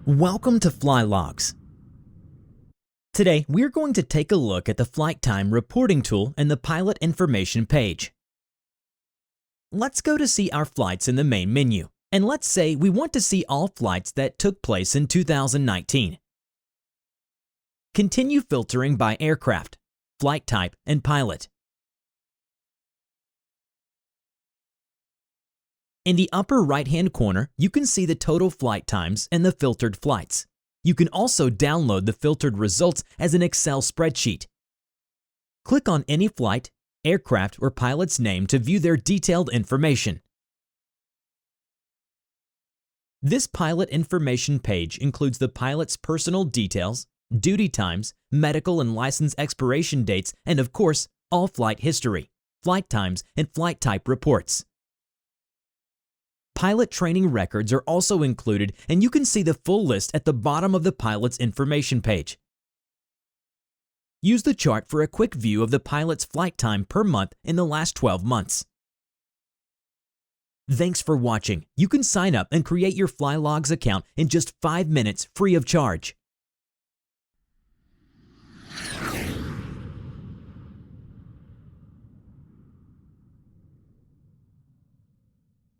Welcome to Flylogs. Today, we're going to take a look at the flight time reporting tool and the pilot information page. Let's go to see our flights in the main menu, and let's say we want to see all flights that took place in 2019. Continue filtering by aircraft, flight type, and pilot. In the upper right-hand corner, you can see the total flight times and the filtered flights. You can also download the filtered results as an Excel spreadsheet. Click on any flight, aircraft, or pilot's name to view their detailed information. This pilot information page includes the pilot's personal details, duty times, medical and license expiration dates, and of course, all flight history, flight times, and flight type reports. Pilot training records are also included, and you can see the full list at the bottom of the pilot's information page. Use the chart for a quick view of the pilot's flight time per month in the last 12 months. Thanks for watching. You can sign up and create your Flylogs account in just 5 minutes free of charge.